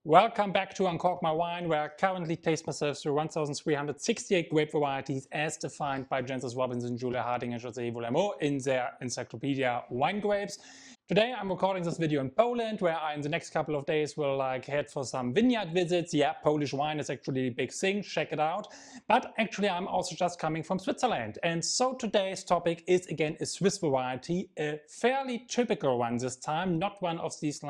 Welcome back to Uncork My Wine, where I currently taste myself through 1,368 grape varieties as defined by Jancis Robinson, Julia Harding and José Volamo in their encyclopedia Wine Grapes. Today I'm recording this video in Poland, where I in the next couple of days will head for some vineyard visits. Yeah, Polish wine is actually a big thing, check it out. But actually I'm also just coming from Switzerland. And so today's topic is again a Swiss variety, a fairly typical one this time, not one of these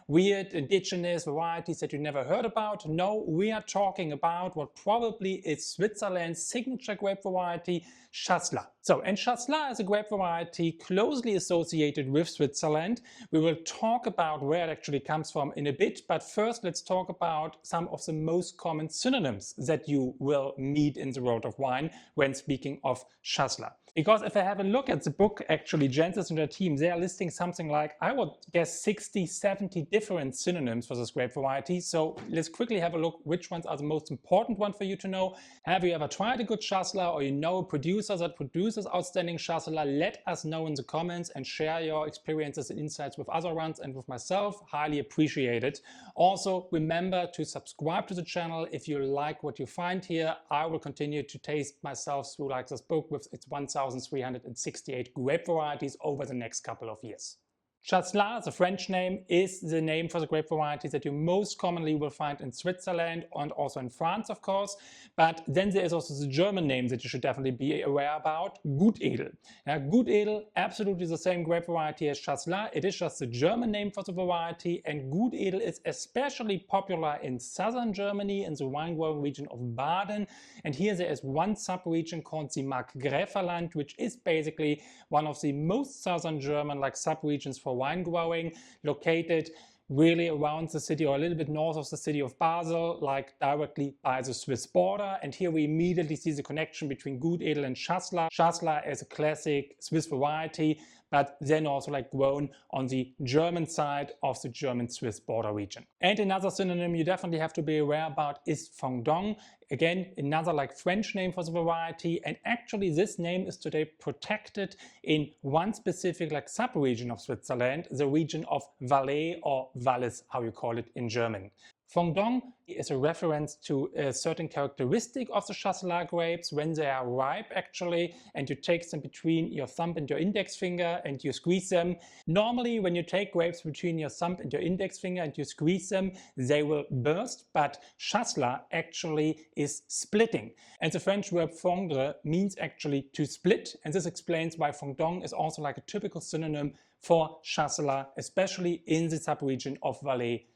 weird indigenous varieties that you never heard about. No, we are talking about what probably is Switzerland's signature grape variety, Chasselas. So, and Chasselas is a grape variety closely associated with Switzerland. We will talk about where it actually comes from in a bit, but first let's talk about some of the most common synonyms that you will meet in the world of wine when speaking of Chasselas. Because if I have a look at the book, actually, Jancis and their team, they are listing something like, I would guess, 60, 70 different synonyms for this grape variety. So let's quickly have a look which ones are the most important one for you to know. Have you ever tried a good Chasselas, or you know a producer that produces outstanding Chasselas? Let us know in the comments and share your experiences and insights with other ones and with myself. Highly appreciate it. Also, remember to subscribe to the channel if you like what you find here. I will continue to taste myself through this book with its 1,368 grape varieties over the next couple of years. Chasselas, the French name, is the name for the grape varieties that you most commonly will find in Switzerland and also in France, of course. But then there is also the German name that you should definitely be aware about, Gutedel. Gutedel, absolutely the same grape variety as Chasselas. It is just the German name for the variety, and Gutedel is especially popular in southern Germany, in the wine-growing region of Baden. And here there is one sub-region called the Markgräflerland, which is basically one of the most southern German sub-regions for wine growing, located really around the city or a little bit north of the city of Basel, directly by the Swiss border. And here we immediately see the connection between Gutedel and Chasselas. Chasselas is a classic Swiss variety, but then also grown on the German side of the German-Swiss border region. And another synonym you definitely have to be aware about is Fendant. Again, another French name for the variety, and actually this name is today protected in one specific sub-region of Switzerland, the region of Valais, or Valais, how you call it in German. Fendant is a reference to a certain characteristic of the Chasselas grapes when they are ripe actually, and you take them between your thumb and your index finger and you squeeze them. Normally when you take grapes between your thumb and your index finger and you squeeze them, they will burst, but Chasselas actually is splitting. And the French verb fendre means actually to split, and this explains why Fendant is also a typical synonym for Chasselas, especially in the subregion of Valais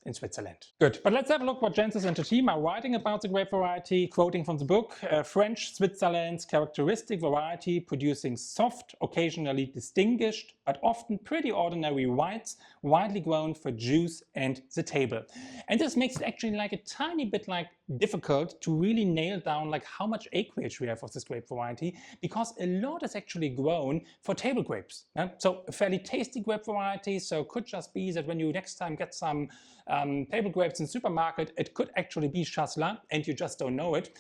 in Switzerland. Good, but let's have a look what Jancis and the team are writing about the grape variety, quoting from the book. French Switzerland's characteristic variety producing soft, occasionally distinguished, but often pretty ordinary whites, widely grown for juice and the table. And this makes it actually a tiny bit difficult to really nail down how much acreage we have of this grape variety, because a lot is actually grown for table grapes. So a fairly tasty grape variety, so it could just be that when you next time get some table grapes in the supermarket, it could actually be Chasselas and you just don't know it.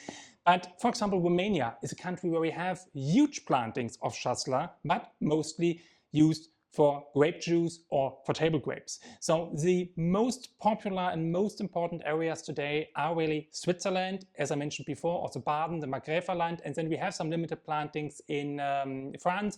But for example, Romania is a country where we have huge plantings of Chasselas, but mostly used for grape juice or for table grapes. So the most popular and most important areas today are really Switzerland, as I mentioned before, also Baden, the Markgräflerland, and then we have some limited plantings in France,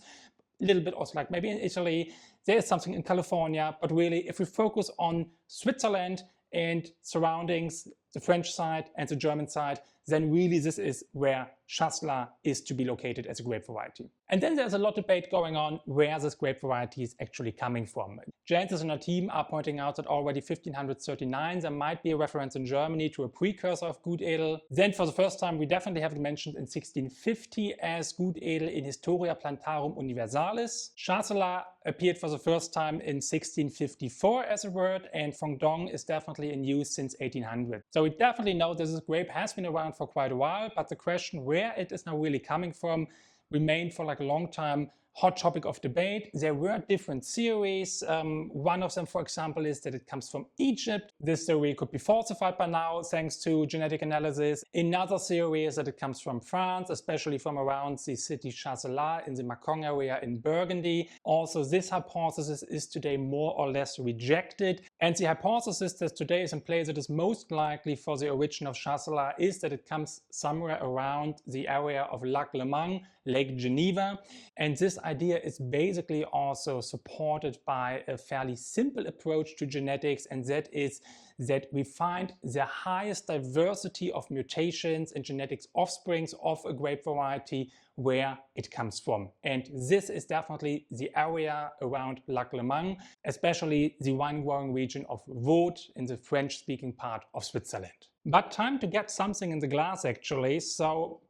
a little bit also maybe in Italy. There is something in California, but really if we focus on Switzerland and surroundings, the French side and the German side, then really this is where Chasselas is to be located as a grape variety. And then there's a lot of debate going on where this grape variety is actually coming from. Jancis and her team are pointing out that already 1539 there might be a reference in Germany to a precursor of Gutedel. Then for the first time we definitely have it mentioned in 1650 as Gutedel in Historia Plantarum Universalis. Chasselas appeared for the first time in 1654 as a word, and Fendant is definitely in use since 1800. So we definitely know that this grape has been around for quite a while, but the question where it is now really coming from remained for a long time hot topic of debate. There were different theories. One of them, for example, is that it comes from Egypt. This theory could be falsified by now thanks to genetic analysis. Another theory is that it comes from France, especially from around the city Chasselas in the Mâcon area in Burgundy. Also, this hypothesis is today more or less rejected. And the hypothesis that today is in place that is most likely for the origin of Chasselas is that it comes somewhere around the area of Lac Léman, Lake Geneva. And this idea is basically also supported by a fairly simple approach to genetics, and that is that we find the highest diversity of mutations in genetics offsprings of a grape variety where it comes from. And this is definitely the area around Lac Léman, especially the wine-growing region of Vaud in the French-speaking part of Switzerland. But time to get something in the glass actually. So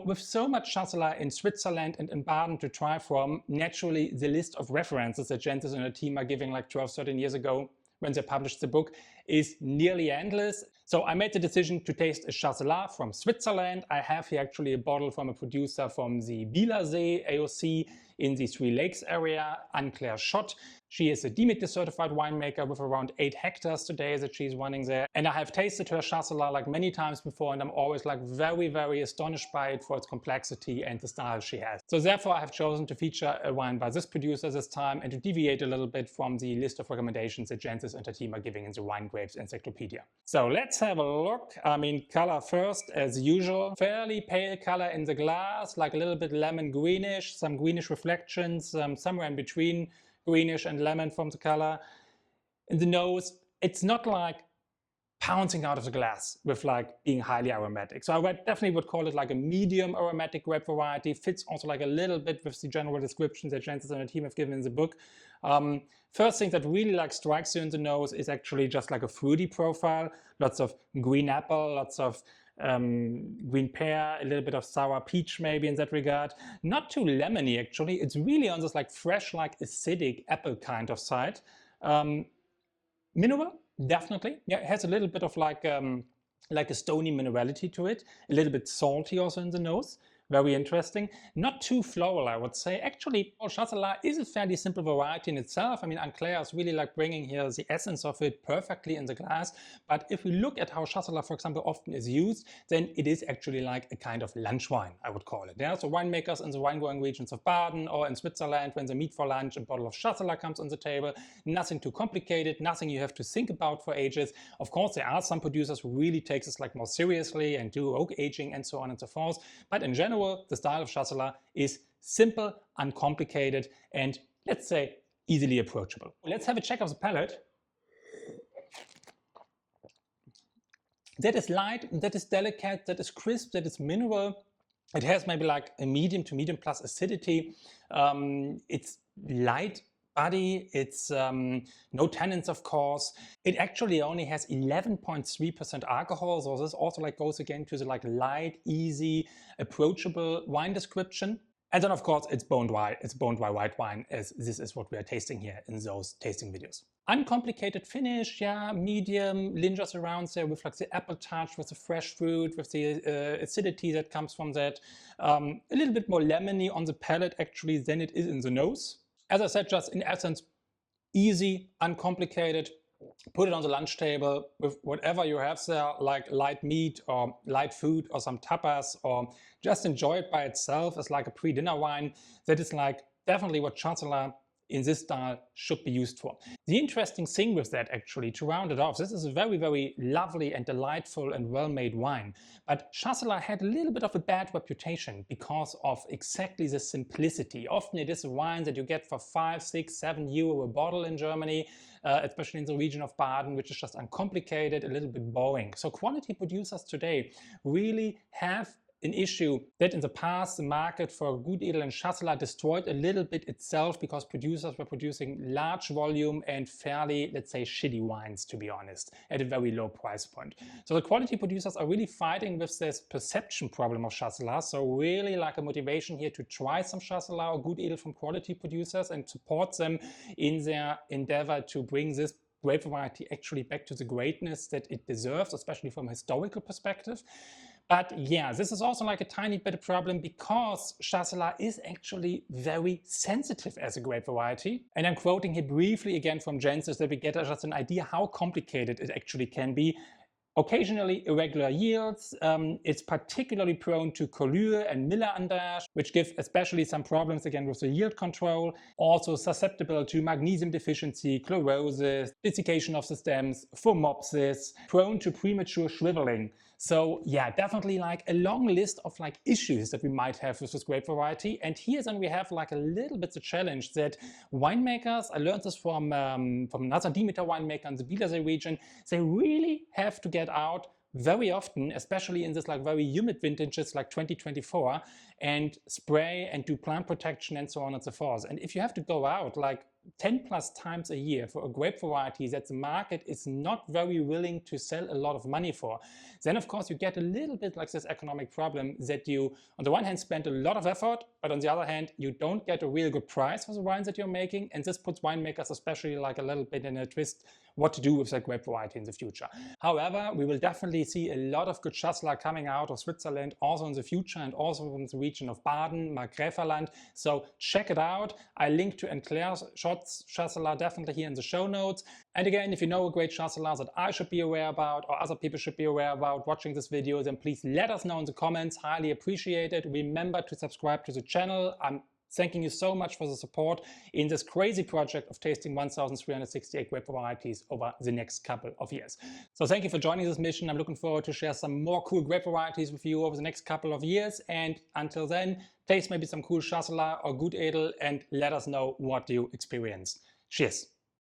with so much Chasselas in Switzerland and in Baden to try from, naturally the list of references that Gentis and her team are giving like 12, 13 years ago when they published the book is nearly endless. So I made the decision to taste a Chasselas from Switzerland. I have here actually a bottle from a producer from the Bielersee AOC in the Three Lakes area, Anne-Claire Schott. She is a Demeter-certified winemaker with around 8 hectares today that she's running there. And I have tasted her Chasselas like many times before, and I'm always like very, very astonished by it for its complexity and the style she has. So therefore I have chosen to feature a wine by this producer this time and to deviate a little bit from the list of recommendations that Gentis and her team are giving in the Wine Grapes Encyclopedia. So let's have a look. I mean, color first as usual. Fairly pale color in the glass, like a little bit lemon greenish, some greenish reflections, somewhere in between greenish and lemon from the color. In the nose, it's not like pouncing out of the glass with like being highly aromatic. So I definitely would call it like a medium aromatic grape variety. Fits also like a little bit with the general description that Gentis and the team have given in the book. First thing that really like strikes you in the nose is actually just like a fruity profile. Lots of green apple, lots of green pear, a little bit of sour peach maybe in that regard. Not too lemony actually. It's really on this like fresh, like acidic apple kind of side. Mineral, definitely. Yeah, it has a little bit of like a stony minerality to it. A little bit salty also in the nose. Very interesting. Not too floral, I would say. Actually, Chasselas is a fairly simple variety in itself. I mean, Anne-Claire is really like bringing here the essence of it perfectly in the glass. But if we look at how Chasselas, for example, often is used, then it is actually like a kind of lunch wine, I would call it. Yeah? So winemakers in the wine-growing regions of Baden or in Switzerland, when they meet for lunch, a bottle of Chasselas comes on the table. Nothing too complicated, nothing you have to think about for ages. Of course, there are some producers who really take this like more seriously and do oak aging and so on and so forth. But in general, the style of Chasselas is simple, uncomplicated, and let's say easily approachable. Let's have a check of the palate. That is light, that is delicate, that is crisp, that is mineral. It has maybe like a medium to medium plus acidity. It's light body, it's no tannins of course. It actually only has 11.3% alcohol, so this also like goes again to the like light, easy, approachable wine description. And then of course it's bone dry white wine, as this is what we are tasting here in those tasting videos. Uncomplicated finish, yeah, medium, lingers around there with like the apple touch, with the fresh fruit, with the acidity that comes from that. A little bit more lemony on the palate actually than it is in the nose. As I said, just in essence, easy, uncomplicated. Put it on the lunch table with whatever you have there, like light meat or light food or some tapas, or just enjoy it by itself as like a pre-dinner wine. That is like definitely what Chasselas in this style should be used for. The interesting thing with that actually, to round it off, this is a very, very lovely and delightful and well-made wine. But Chasselas had a little bit of a bad reputation because of exactly the simplicity. Often it is a wine that you get for 5, 6, 7 euro a bottle in Germany, especially in the region of Baden, which is just uncomplicated, a little bit boring. So quality producers today really have an issue that in the past the market for Gutedel and Chasselas destroyed a little bit itself because producers were producing large volume and fairly, let's say, shitty wines, to be honest, at a very low price point. So the quality producers are really fighting with this perception problem of Chasselas. So really like a motivation here to try some Chasselas or Gutedel from quality producers and support them in their endeavor to bring this grape variety actually back to the greatness that it deserves, especially from a historical perspective. But yeah, this is also like a tiny bit of problem because Chasselas is actually very sensitive as a grape variety. And I'm quoting here briefly again from Jens so that we get just an idea how complicated it actually can be. Occasionally irregular yields, it's particularly prone to colure and Miller-Andersch, which give especially some problems again with the yield control. Also susceptible to magnesium deficiency, chlorosis, desiccation of the stems, phomopsis, prone to premature shriveling. So yeah, definitely like a long list of like issues that we might have with this grape variety. And here then we have like a little bit the challenge that winemakers, I learned this from another Demeter winemaker in the Bielersee region, they really have to get out very often, especially in this like very humid vintages like 2024, and spray and do plant protection and so on and so forth. And if you have to go out like 10 plus times a year for a grape variety that the market is not very willing to sell a lot of money for, then of course you get a little bit like this economic problem that you on the one hand spend a lot of effort, but on the other hand you don't get a real good price for the wines that you're making, and this puts winemakers especially like a little bit in a twist what to do with that grape variety in the future. However, we will definitely see a lot of good Chasselas coming out of Switzerland also in the future, and also in the region of Baden, Markgräflerland. So check it out. I link to Anne-Claire Schott's Chasselas definitely here in the show notes. And again, if you know a great Chasselas that I should be aware about or other people should be aware about watching this video, then please let us know in the comments. Highly appreciate it. Remember to subscribe to the channel. I'm thanking you so much for the support in this crazy project of tasting 1,368 grape varieties over the next couple of years. So thank you for joining this mission. I'm looking forward to share some more cool grape varieties with you over the next couple of years. And until then, taste maybe some cool Chasselas or Gutedel and let us know what you experienced. Cheers.